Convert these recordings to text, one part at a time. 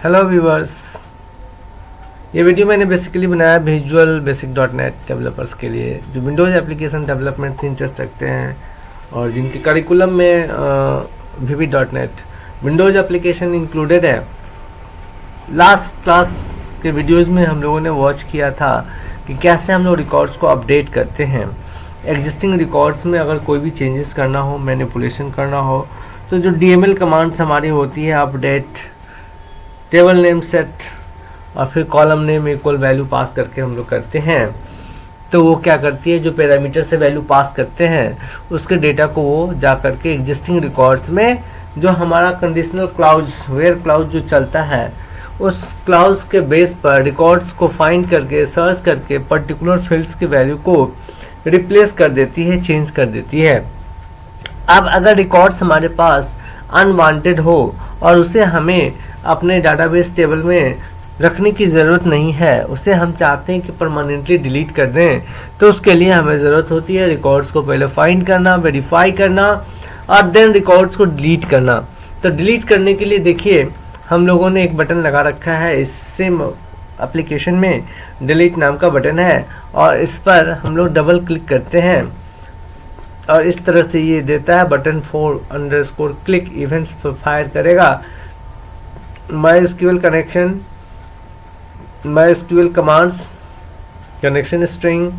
Hello viewers, ये video मैंने basically बनाया विजुअल बेसिक .NET डेवलपर्स के लिए जो विंडोज़ एप्लीकेशन डेवलपमेंट से इंटरेस्ट रखते हैं और जिनके करिकुलम में VB.NET विंडोज़ एप्लीकेशन इंक्लूडेड है। लास्ट क्लास के वीडियोस में हम लोगों ने वॉच किया था कि कैसे हम लोग रिकॉर्ड्स को अपडेट करते हैं। एग्जिस्टिंग रिकॉर्ड्स में अगर कोई भी चेंजेस करना हो, मैनिपुलेशन करना हो, तो जो DML कमांड्स हमारी होती है अपडेट, टेबल नेम सेट और फिर column name equal value pass करके हम लोग करते हैं। तो वो क्या करती है, जो पैरामीटर से वैल्यू पास करते हैं उसके डेटा को वो जा करके एग्जिस्टिंग रिकॉर्ड्स में जो हमारा कंडीशनल क्लाउड्स वेयर क्लाउड जो चलता है उस क्लाउड्स के बेस पर रिकॉर्ड्स को फाइंड करके सर्च करके पर्टिकुलर फील्ड्स की वैल्यू को रिप्लेस कर देती है, चेंज कर देती है। अब अगर रिकॉर्ड्स हमारे पास अनवांटेड हो और उसे हमें अपने डाटाबेस टेबल में रखने की ज़रूरत नहीं है, उसे हम चाहते हैं कि परमानेंटली डिलीट कर दें, तो उसके लिए हमें ज़रूरत होती है रिकॉर्ड्स को पहले फाइंड करना, वेरीफाई करना और देन रिकॉर्ड्स को डिलीट करना। तो डिलीट करने के लिए देखिए हम लोगों ने एक बटन लगा रखा है, इस सेम एप्लीकेशन में डिलीट नाम का बटन है और इस पर हम लोग डबल क्लिक करते हैं और इस तरह से ये देता है बटन _click इवेंट्स पर फायर करेगा। MySQL connection, MySQL commands, connection string.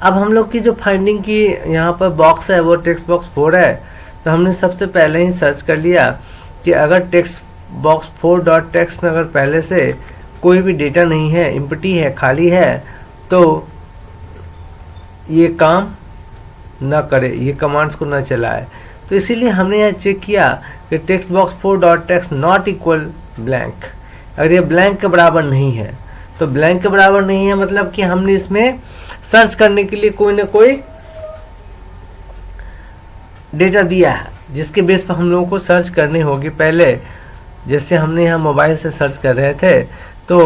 अब हम लोग की जो फाइंडिंग की यहाँ पर बॉक्स है वो टेक्स्ट बॉक्स 4 है, तो हमने सबसे पहले ही सर्च कर लिया कि अगर टेक्स्ट बॉक्स 4.txt में अगर पहले से कोई भी डेटा नहीं है, एम्प्टी है, खाली है, तो ये काम ना करे, ये कमांड्स को ना चलाए। तो इसीलिए हमने यहाँ चेक किया कि text box 4.txt not equal blank. अगर ये ब्लैंक के बराबर नहीं है तो ब्लैंक के बराबर नहीं है मतलब कि हमने इसमें सर्च करने के लिए कोई ना कोई डेटा दिया है जिसके बेस पर हम लोगों को सर्च करनी होगी। पहले जैसे हमने यहाँ मोबाइल से सर्च कर रहे थे तो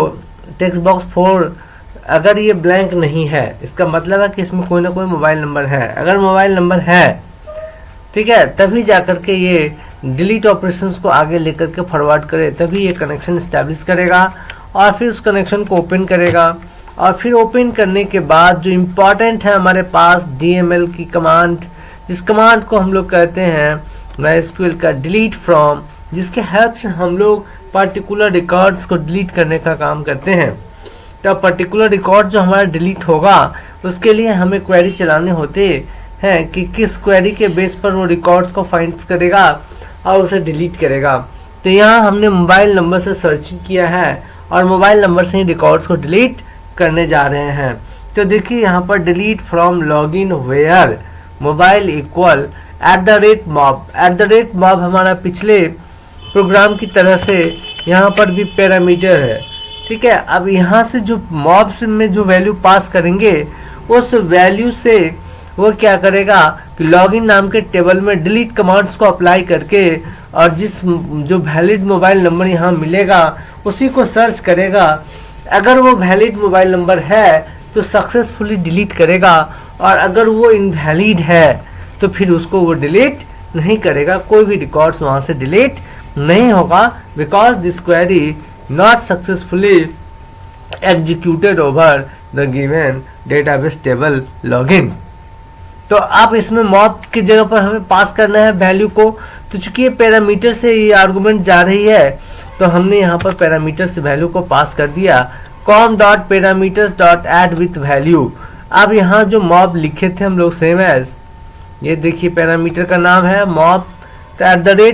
टेक्स्ट बॉक्स 4 अगर ये ब्लैंक नहीं है इसका मतलब है कि इसमें कोई ना कोई मोबाइल नंबर है। अगर मोबाइल नंबर है, ठीक है, तभी जाकर के ये डिलीट ऑपरेशंस को आगे लेकर के फॉरवर्ड करे, तभी ये कनेक्शन इस्टेब्लिश करेगा और फिर उस कनेक्शन को ओपन करेगा। और फिर ओपन करने के बाद जो इम्पॉर्टेंट है हमारे पास DML की कमांड, जिस कमांड को हम लोग कहते हैं MySQL का डिलीट फ्रॉम, जिसके हेल्प से हम लोग पर्टिकुलर रिकॉर्ड्स को डिलीट करने का काम करते हैं। तो पर्टिकुलर रिकॉर्ड जो हमारा डिलीट होगा उसके लिए हमें क्वेरी चलाने होते हैं कि किस क्वेरी के बेस पर वो रिकॉर्ड्स को फाइंड करेगा और उसे डिलीट करेगा। तो यहाँ हमने मोबाइल नंबर से सर्चिंग किया है और मोबाइल नंबर से ही रिकॉर्ड्स को डिलीट करने जा रहे हैं। तो देखिए यहाँ पर delete from login where mobile equal @ mob हमारा पिछले प्रोग्राम की तरह से यहाँ पर भी पैरामीटर है, ठीक है। अब यहाँ से जो मॉब्स में जो वैल्यू पास करेंगे उस वैल्यू से वो क्या करेगा कि लॉगिन नाम के टेबल में डिलीट कमांड्स को अप्लाई करके और जो वैलिड मोबाइल नंबर यहाँ मिलेगा उसी को सर्च करेगा। अगर वो वैलिड मोबाइल नंबर है तो सक्सेसफुली डिलीट करेगा और अगर वो इनवैलिड है तो फिर उसको वो डिलीट नहीं करेगा, कोई भी रिकॉर्ड्स वहाँ से डिलीट नहीं होगा, because this query not successfully executed over the given database table login. तो अब इसमें मॉब की जगह पर हमें पास करना है वैल्यू को, तो चूंकि ये पैरामीटर से ये आर्गुमेंट जा रही है तो हमने यहाँ पर पैरामीटर से वैल्यू को पास कर दिया com.parameters.add with value। अब यहाँ जो मॉब लिखे थे हम लोग सेम एज, ये देखिए पैरामीटर का नाम है मॉब, तो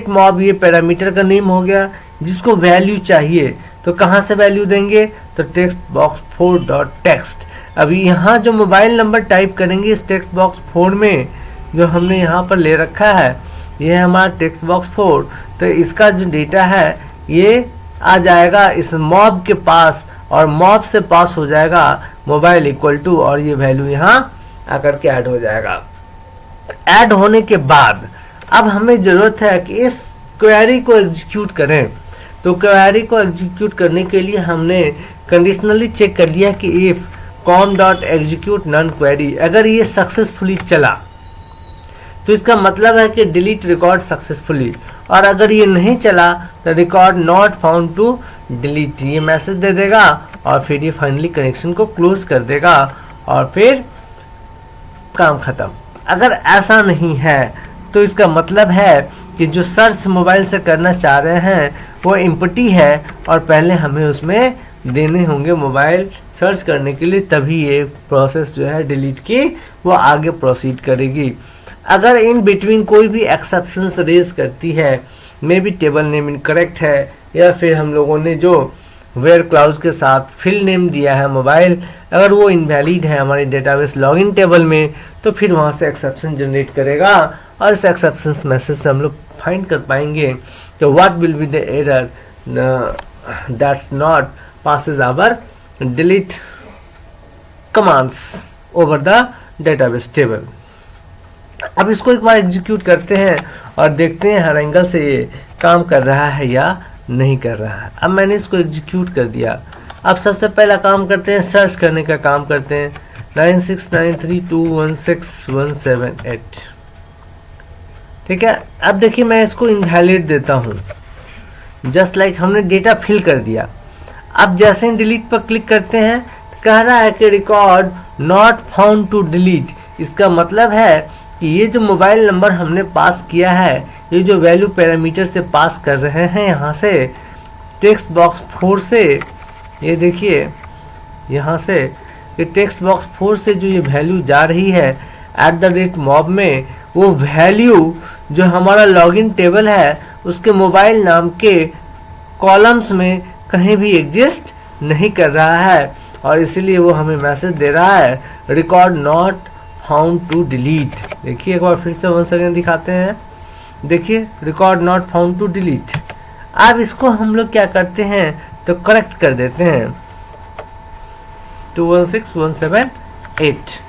@mob ये पैरामीटर का नेम हो गया जिसको वैल्यू चाहिए। तो कहाँ से वैल्यू देंगे, तो टेक्स्ट बॉक्स 4.txt। अभी यहाँ जो मोबाइल नंबर टाइप करेंगे इस टेक्स्ट बॉक्स 4 में जो हमने यहाँ पर ले रखा है, ये है हमारा टेक्स्ट बॉक्स 4, तो इसका जो डेटा है ये आ जाएगा इस मॉब के पास और मॉब से पास हो जाएगा मोबाइल इक्वल टू और ये वैल्यू यहाँ आकर के ऐड हो जाएगा। ऐड होने के बाद अब हमें ज़रूरत है कि इस क्वेरी को एग्जीक्यूट करें। तो क्वेरी को एग्जीक्यूट करने के लिए हमने कंडीशनली चेक कर लिया कि इफ com.execute none query, अगर ये सक्सेसफुली चला तो इसका मतलब है कि डिलीट रिकॉर्ड सक्सेसफुली, और अगर ये नहीं चला तो record not found to delete ये मैसेज दे देगा और फिर ये फाइनली कनेक्शन को क्लोज कर देगा और फिर काम खत्म। अगर ऐसा नहीं है तो इसका मतलब है कि जो सर्च मोबाइल से करना चाह रहे हैं वो एम्प्टी है और पहले हमें उसमें देने होंगे मोबाइल सर्च करने के लिए, तभी ये प्रोसेस जो है डिलीट की वो आगे प्रोसीड करेगी। अगर इन बिटवीन कोई भी एक्सेप्शंस रेज करती है, may be table name incorrect है या फिर हम लोगों ने जो वेयर क्लाउज के साथ फील्ड नेम दिया है मोबाइल, अगर वो इनवैलिड है हमारे डेटाबेस लॉगिन टेबल में, तो फिर वहाँ से एक्सेप्शन जनरेट करेगा और इस एक्सेप्शंस मैसेज से हम लोग फाइंड कर पाएंगे कि what will be the error that's not passes our delete commands over the database table। अब इसको एक बार एग्जीक्यूट करते हैं और देखते हैं हर एंगल से ये काम कर रहा है या नहीं कर रहा है। अब मैंने इसको एग्जीक्यूट कर दिया। अब सबसे पहला काम करते हैं, सर्च करने का काम करते हैं 9693216178। ठीक है, अब देखिए मैं इसको इनवैलिड देता हूँ, जस्ट लाइक हमने डेटा फिल कर दिया। अब जैसे ही डिलीट पर क्लिक करते हैं तो कह रहा है कि record not found to delete. इसका मतलब है कि ये जो मोबाइल नंबर हमने पास किया है, ये जो वैल्यू पैरामीटर से पास कर रहे हैं यहाँ से टेक्स्ट बॉक्स 4 से, ये देखिए यहाँ से ये टेक्स्ट बॉक्स 4 से जो ये वैल्यू जा रही है @mob में, वो वैल्यू जो हमारा लॉगिन टेबल है उसके मोबाइल नाम के कॉलम्स में कहीं भी एग्जिस्ट नहीं कर रहा है और इसलिए वो हमें मैसेज दे रहा है record not found to delete. देखिए एक बार फिर से 1 सेकेंड दिखाते हैं, देखिए record not found to delete. अब इसको हम लोग क्या करते हैं तो करेक्ट कर देते हैं 216178।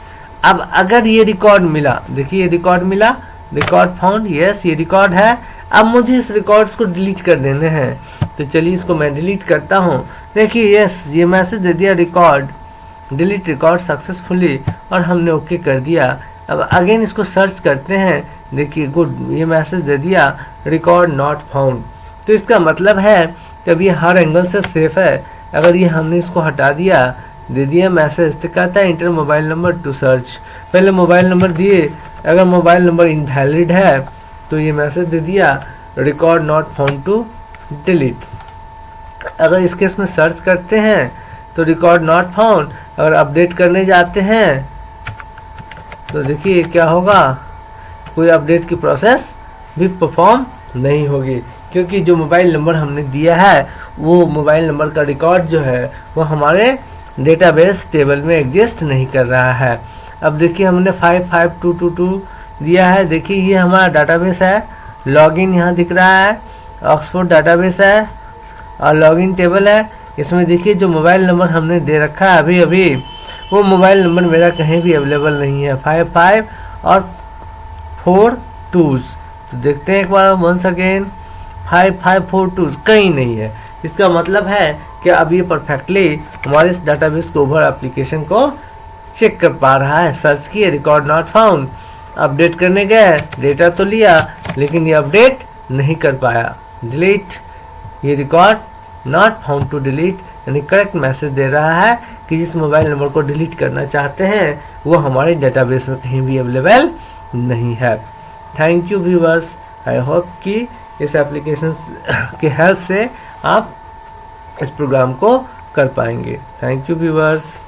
अब अगर ये रिकॉर्ड मिला, देखिए ये रिकॉर्ड मिला, रिकॉर्ड फाउंड, यस ये रिकॉर्ड है। अब मुझे इस रिकॉर्ड्स को डिलीट कर देने हैं, तो चलिए इसको मैं डिलीट करता हूँ। देखिए यस ये मैसेज दे दिया रिकॉर्ड डिलीट रिकॉर्ड सक्सेसफुली और हमने ओके कर दिया। अब अगेन इसको सर्च करते हैं, देखिए गुड ये मैसेज दे दिया रिकॉर्ड नॉट फाउंड। तो इसका मतलब है कि अब ये हर एंगल से सेफ है। अगर ये हमने इसको हटा दिया, दे दिया मैसेज, तो कहता है inter mobile number two search. पहले मोबाइल नंबर दिए, अगर मोबाइल नंबर इनवैलिड है तो ये मैसेज दे दिया record not found to delete. अगर इस केस में सर्च करते हैं तो रिकॉर्ड नॉट फाउंड, अगर अपडेट करने जाते हैं तो देखिए क्या होगा, कोई अपडेट की प्रोसेस भी परफॉर्म नहीं होगी, क्योंकि जो मोबाइल नंबर हमने दिया है वो मोबाइल नंबर का रिकॉर्ड जो है वो हमारे डेटाबेस टेबल में एग्जिस्ट नहीं कर रहा है। अब देखिए हमने 55222 दिया है, देखिए ये हमारा डाटाबेस है, लॉगिन यहाँ दिख रहा है, ऑक्सफोर्ड डाटाबेस है और लॉगिन टेबल है। इसमें देखिए जो मोबाइल नंबर हमने दे रखा है अभी अभी, वो मोबाइल नंबर मेरा कहीं भी अवेलेबल नहीं है, 55 और 4 2s। तो देखते हैं एक बार वंस अगेन, 5542 कहीं नहीं है। इसका मतलब है कि अब ये परफेक्टली हमारे इस डाटाबेस के ओवर एप्लीकेशन को चेक कर पा रहा है। सर्च किए रिकॉर्ड नॉट फाउंड, अपडेट करने गए, डेटा तो लिया लेकिन ये अपडेट नहीं कर पाया, डिलीट, ये record not found to delete, यानी करेक्ट मैसेज दे रहा है कि जिस मोबाइल नंबर को डिलीट करना चाहते हैं वो हमारे डेटाबेस में कहीं भी अवेलेबल नहीं है। Thank you viewers, I hope कि इस एप्लीकेशन की हेल्प से आप इस प्रोग्राम को कर पाएंगे। Thank you viewers.